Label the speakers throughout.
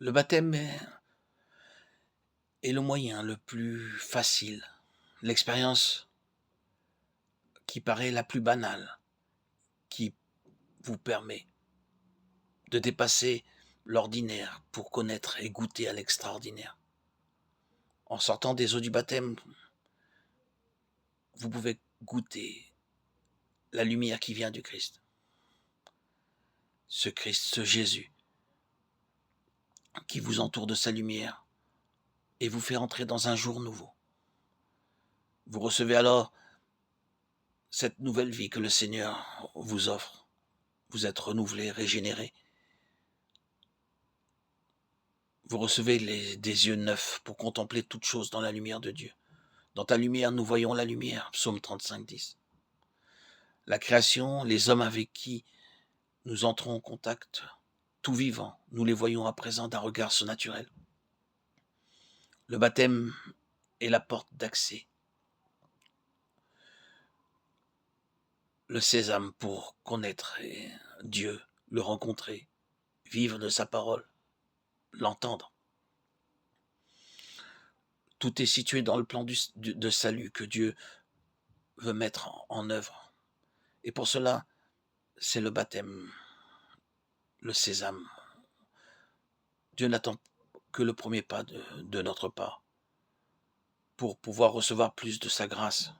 Speaker 1: Le baptême est le moyen le plus facile, l'expérience qui paraît la plus banale, qui vous permet de dépasser l'ordinaire pour connaître et goûter à l'extraordinaire. En sortant des eaux du baptême, vous pouvez goûter la lumière qui vient du Christ. Ce Christ, ce Jésus, qui vous entoure de sa lumière et vous fait entrer dans un jour nouveau. Vous recevez alors cette nouvelle vie que le Seigneur vous offre. Vous êtes renouvelé, régénéré. Vous recevez des yeux neufs pour contempler toutes choses dans la lumière de Dieu. Dans ta lumière, nous voyons la lumière. Psaume 35, 10. La création, les hommes avec qui nous entrons en contact, tout vivant, nous les voyons à présent d'un regard surnaturel. Le baptême est la porte d'accès, le sésame pour connaître Dieu, le rencontrer, vivre de sa parole, l'entendre. Tout est situé dans le plan de salut que Dieu veut mettre en œuvre. Et pour cela, c'est le baptême, le sésame. Dieu n'attend que le premier pas de notre part pour pouvoir recevoir plus de sa grâce.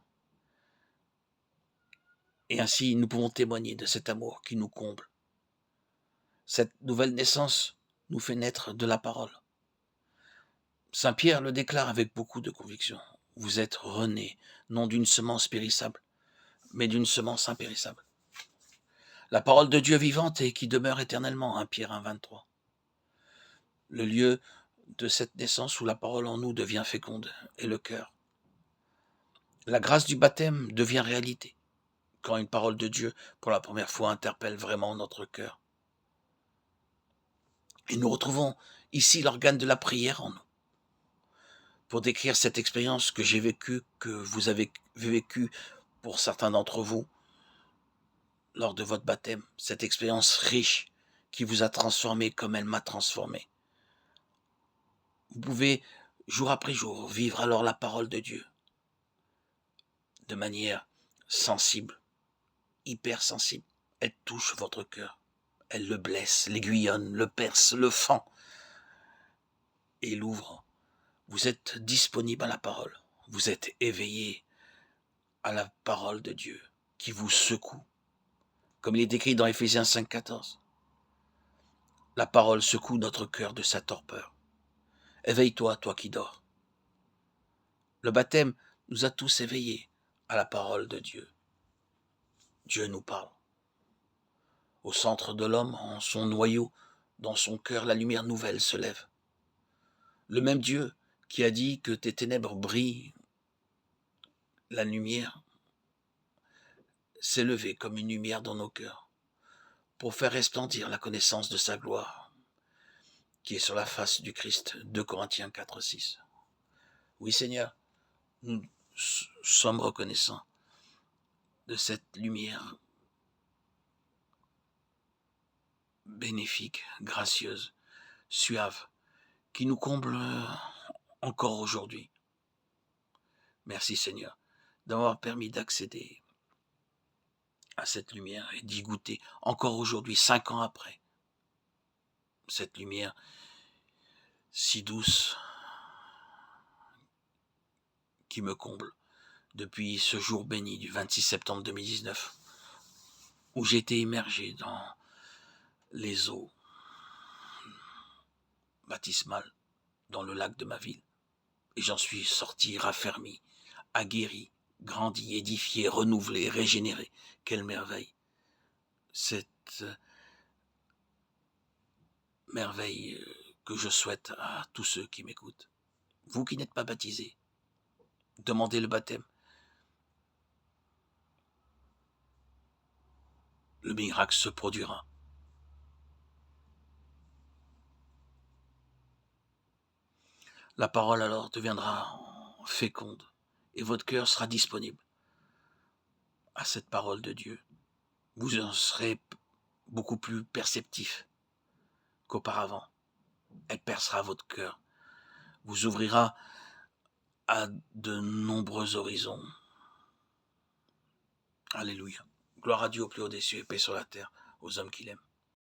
Speaker 1: Et ainsi, nous pouvons témoigner de cet amour qui nous comble. Cette nouvelle naissance nous fait naître de la parole. Saint Pierre le déclare avec beaucoup de conviction. Vous êtes renés, non d'une semence périssable, mais d'une semence impérissable. La parole de Dieu vivante et qui demeure éternellement, 1 Pierre 1, 23. Le lieu de cette naissance où la parole en nous devient féconde est le cœur. La grâce du baptême devient réalité quand une parole de Dieu, pour la première fois, interpelle vraiment notre cœur. Et nous retrouvons ici l'organe de la prière en nous. Pour décrire cette expérience que j'ai vécue, que vous avez vécue pour certains d'entre vous, lors de votre baptême, cette expérience riche qui vous a transformé comme elle m'a transformé. Vous pouvez, jour après jour, vivre alors la parole de Dieu de manière sensible, hypersensible. Elle touche votre cœur, elle le blesse, l'aiguillonne, le perce, le fend et l'ouvre. Vous êtes disponible à la parole, vous êtes éveillé à la parole de Dieu qui vous secoue. Comme il est écrit dans Éphésiens 5, 14. La parole secoue notre cœur de sa torpeur. Éveille-toi, toi qui dors. Le baptême nous a tous éveillés à la parole de Dieu. Dieu nous parle. Au centre de l'homme, en son noyau, dans son cœur, la lumière nouvelle se lève. Le même Dieu qui a dit que tes ténèbres brillent, la lumière s'est levée comme une lumière dans nos cœurs pour faire resplendir la connaissance de sa gloire qui est sur la face du Christ. 2 Corinthiens 4, 6. Oui Seigneur, nous sommes reconnaissants de cette lumière bénéfique, gracieuse, suave, qui nous comble encore aujourd'hui. Merci Seigneur d'avoir permis d'accéder à cette lumière et d'y goûter encore aujourd'hui, 5 ans après. Cette lumière si douce qui me comble depuis ce jour béni du 26 septembre 2019 où j'ai été immergé dans les eaux baptismales dans le lac de ma ville. Et j'en suis sorti raffermi, aguerri, grandi, édifié, renouvelé, régénéré. Quelle merveille! Cette merveille que je souhaite à tous ceux qui m'écoutent. Vous qui n'êtes pas baptisés, demandez le baptême. Le miracle se produira. La parole alors deviendra féconde et votre cœur sera disponible à cette parole de Dieu. Vous en serez beaucoup plus perceptif qu'auparavant. Elle percera votre cœur, vous ouvrira à de nombreux horizons. Alléluia. Gloire à Dieu au plus haut des cieux et paix sur la terre aux hommes qu'il aime.